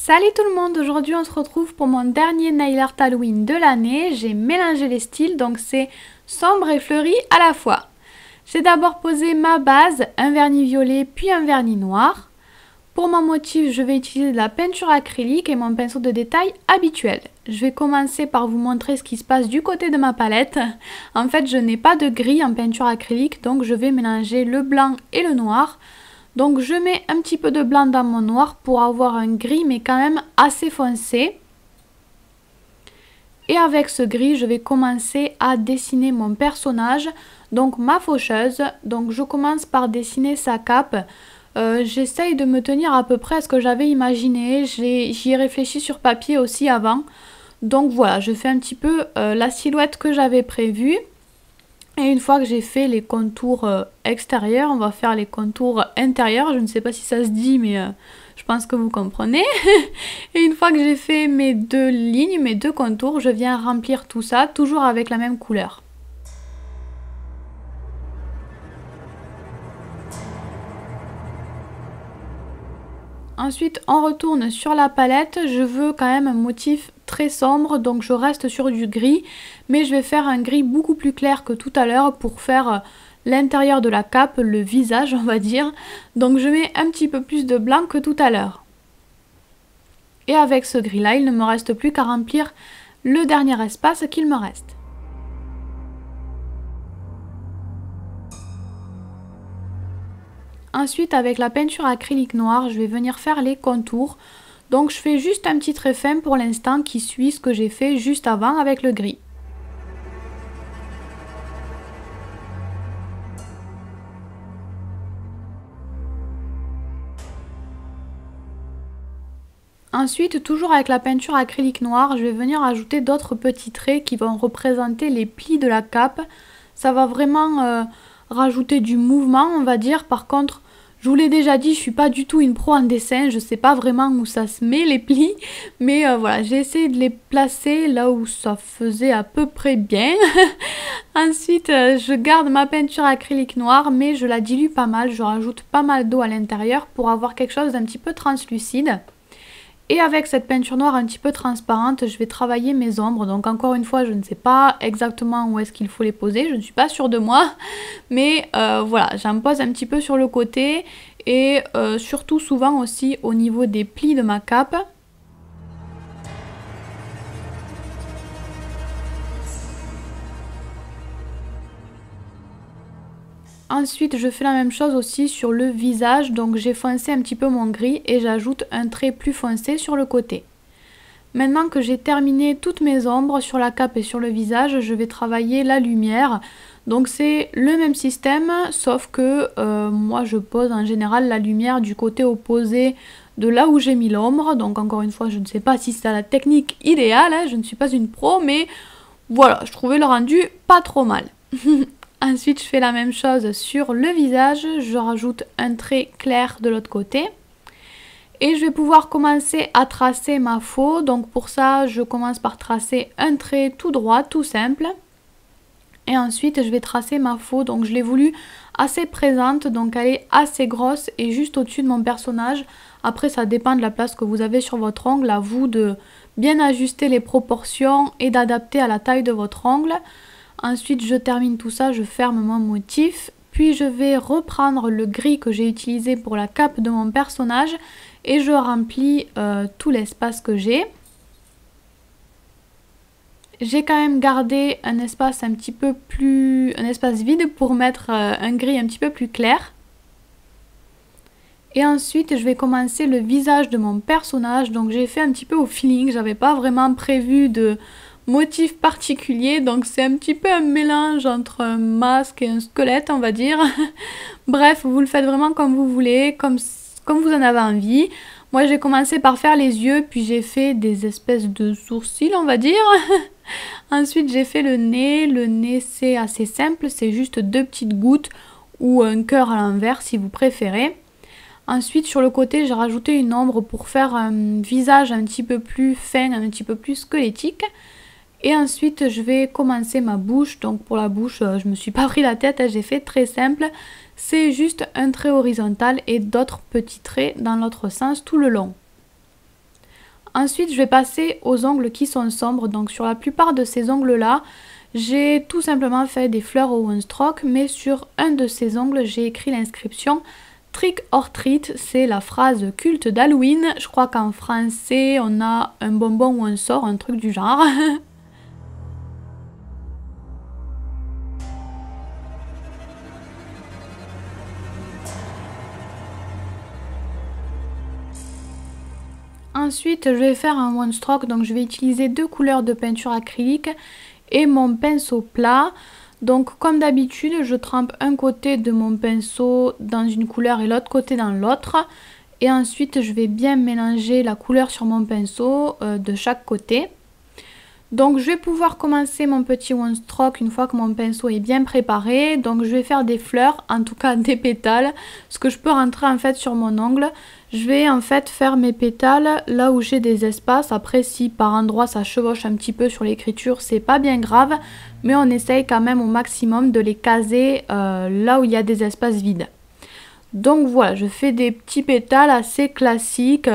Salut tout le monde, aujourd'hui on se retrouve pour mon dernier nail art Halloween de l'année. J'ai mélangé les styles, donc c'est sombre et fleuri à la fois. J'ai d'abord posé ma base, un vernis violet puis un vernis noir. Pour mon motif, je vais utiliser de la peinture acrylique et mon pinceau de détail habituel. Je vais commencer par vous montrer ce qui se passe du côté de ma palette. En fait, je n'ai pas de gris en peinture acrylique, donc je vais mélanger le blanc et le noir. Donc je mets un petit peu de blanc dans mon noir pour avoir un gris mais quand même assez foncé. Et avec ce gris, je vais commencer à dessiner mon personnage, donc ma faucheuse. Donc je commence par dessiner sa cape. J'essaye de me tenir à peu près à ce que j'avais imaginé. J'y ai réfléchi sur papier aussi avant. Donc voilà, je fais un petit peu la silhouette que j'avais prévue. Et une fois que j'ai fait les contours extérieurs, on va faire les contours intérieurs. Je ne sais pas si ça se dit, mais je pense que vous comprenez. Et une fois que j'ai fait mes deux lignes, mes deux contours, je viens remplir tout ça, toujours avec la même couleur. Ensuite, on retourne sur la palette. Je veux quand même un motif très sombre, donc je reste sur du gris, mais je vais faire un gris beaucoup plus clair que tout à l'heure pour faire l'intérieur de la cape, le visage on va dire. Donc je mets un petit peu plus de blanc que tout à l'heure. Et avec ce gris là, il ne me reste plus qu'à remplir le dernier espace qu'il me reste. Ensuite, avec la peinture acrylique noire, je vais venir faire les contours. Donc je fais juste un petit trait fin pour l'instant qui suit ce que j'ai fait juste avant avec le gris. Ensuite, toujours avec la peinture acrylique noire, je vais venir ajouter d'autres petits traits qui vont représenter les plis de la cape. Ça va vraiment rajouter du mouvement, on va dire. Par contre, je vous l'ai déjà dit, je suis pas du tout une pro en dessin, je sais pas vraiment où ça se met les plis, mais voilà, j'ai essayé de les placer là où ça faisait à peu près bien. Ensuite, je garde ma peinture acrylique noire, mais je la dilue pas mal, je rajoute pas mal d'eau à l'intérieur pour avoir quelque chose d'un petit peu translucide. Et avec cette peinture noire un petit peu transparente, je vais travailler mes ombres. Donc encore une fois, je ne sais pas exactement où est-ce qu'il faut les poser. Je ne suis pas sûre de moi. Mais voilà, j'en pose un petit peu sur le côté. Et surtout souvent aussi au niveau des plis de ma cape. Ensuite, je fais la même chose aussi sur le visage, donc j'ai foncé un petit peu mon gris et j'ajoute un trait plus foncé sur le côté. Maintenant que j'ai terminé toutes mes ombres sur la cape et sur le visage, je vais travailler la lumière. Donc c'est le même système, sauf que moi je pose en général la lumière du côté opposé de là où j'ai mis l'ombre. Donc encore une fois, je ne sais pas si c'est la technique idéale, hein, je ne suis pas une pro, mais voilà, je trouvais le rendu pas trop mal. Ensuite, je fais la même chose sur le visage, je rajoute un trait clair de l'autre côté. Et je vais pouvoir commencer à tracer ma faux. Donc pour ça, je commence par tracer un trait tout droit, tout simple. Et ensuite, je vais tracer ma faux. Donc je l'ai voulu assez présente, donc elle est assez grosse et juste au-dessus de mon personnage. Après, ça dépend de la place que vous avez sur votre ongle. À vous de bien ajuster les proportions et d'adapter à la taille de votre ongle. Ensuite, je termine tout ça, je ferme mon motif. Puis je vais reprendre le gris que j'ai utilisé pour la cape de mon personnage et je remplis tout l'espace que j'ai. J'ai quand même gardé un espace un petit peu plus... un espace vide pour mettre un gris un petit peu plus clair. Et ensuite, je vais commencer le visage de mon personnage. Donc j'ai fait un petit peu au feeling, j'avais pas vraiment prévu de motif particulier, donc c'est un petit peu un mélange entre un masque et un squelette, on va dire. Bref, vous le faites vraiment comme vous voulez, comme vous en avez envie. Moi j'ai commencé par faire les yeux, puis j'ai fait des espèces de sourcils, on va dire. Ensuite j'ai fait le nez. Le nez c'est assez simple, c'est juste deux petites gouttes ou un cœur à l'envers si vous préférez. Ensuite sur le côté j'ai rajouté une ombre pour faire un visage un petit peu plus fin, un petit peu plus squelettique. Et ensuite je vais commencer ma bouche. Donc pour la bouche je me suis pas pris la tête, j'ai fait très simple. C'est juste un trait horizontal et d'autres petits traits dans l'autre sens tout le long. Ensuite, je vais passer aux ongles qui sont sombres. Donc sur la plupart de ces ongles-là, j'ai tout simplement fait des fleurs au one stroke, mais sur un de ces ongles, j'ai écrit l'inscription Trick or treat, c'est la phrase culte d'Halloween. Je crois qu'en français, on a un bonbon ou un sort, un truc du genre. Ensuite, je vais faire un one stroke, donc je vais utiliser 2 couleurs de peinture acrylique et mon pinceau plat. Donc comme d'habitude, je trempe un côté de mon pinceau dans une couleur et l'autre côté dans l'autre. Et ensuite, je vais bien mélanger la couleur sur mon pinceau de chaque côté. Donc je vais pouvoir commencer mon petit one stroke une fois que mon pinceau est bien préparé. Donc je vais faire des fleurs, en tout cas des pétales, ce que je peux rentrer en fait sur mon ongle. Je vais en fait faire mes pétales là où j'ai des espaces. Après si par endroit ça chevauche un petit peu sur l'écriture, c'est pas bien grave. Mais on essaye quand même au maximum de les caser là où il y a des espaces vides. Donc voilà, je fais des petits pétales assez classiques.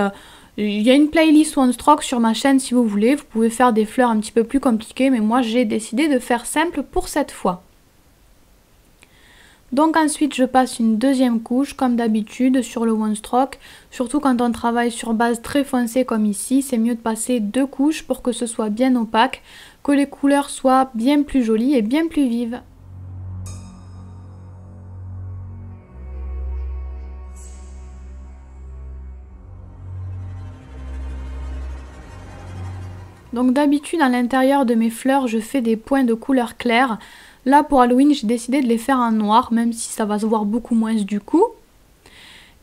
Il y a une playlist One Stroke sur ma chaîne si vous voulez, vous pouvez faire des fleurs un petit peu plus compliquées, mais moi j'ai décidé de faire simple pour cette fois. Donc ensuite je passe une deuxième couche comme d'habitude sur le One Stroke, surtout quand on travaille sur base très foncée comme ici, c'est mieux de passer 2 couches pour que ce soit bien opaque, que les couleurs soient bien plus jolies et bien plus vives. Donc d'habitude à l'intérieur de mes fleurs je fais des points de couleur claire. Là pour Halloween j'ai décidé de les faire en noir même si ça va se voir beaucoup moins du coup.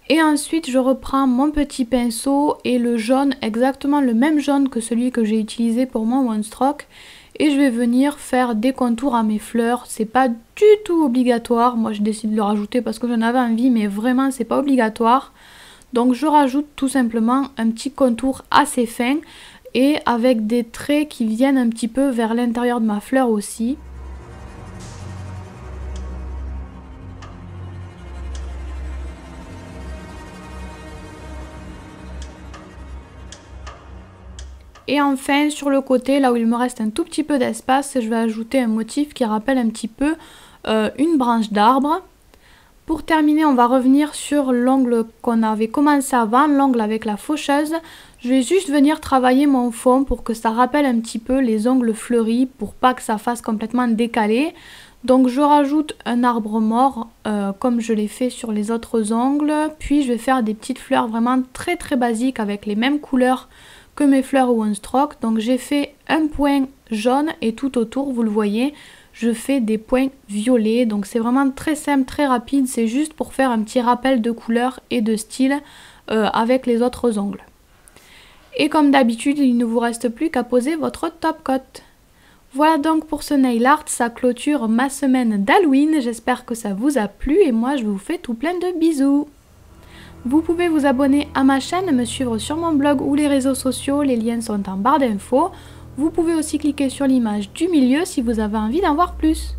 Et ensuite je reprends mon petit pinceau et le jaune, exactement le même jaune que celui que j'ai utilisé pour mon one stroke. Et je vais venir faire des contours à mes fleurs. C'est pas du tout obligatoire, moi je décide de le rajouter parce que j'en avais envie mais vraiment c'est pas obligatoire. Donc je rajoute tout simplement un petit contour assez fin. Et avec des traits qui viennent un petit peu vers l'intérieur de ma fleur aussi. Et enfin sur le côté, là où il me reste un tout petit peu d'espace, je vais ajouter un motif qui rappelle un petit peu une branche d'arbre. Pour terminer, on va revenir sur l'ongle qu'on avait commencé avant, l'ongle avec la faucheuse. Je vais juste venir travailler mon fond pour que ça rappelle un petit peu les ongles fleuris, pour pas que ça fasse complètement décalé. Donc je rajoute un arbre mort comme je l'ai fait sur les autres ongles. Puis je vais faire des petites fleurs vraiment très basiques avec les mêmes couleurs que mes fleurs au one stroke. Donc j'ai fait un point jaune et tout autour, vous le voyez, je fais des points violets. Donc c'est vraiment très simple, très rapide. C'est juste pour faire un petit rappel de couleur et de style avec les autres ongles. Et comme d'habitude, il ne vous reste plus qu'à poser votre top coat. Voilà donc pour ce nail art, ça clôture ma semaine d'Halloween. J'espère que ça vous a plu et moi je vous fais tout plein de bisous. Vous pouvez vous abonner à ma chaîne, me suivre sur mon blog ou les réseaux sociaux, les liens sont en barre d'infos. Vous pouvez aussi cliquer sur l'image du milieu si vous avez envie d'en voir plus.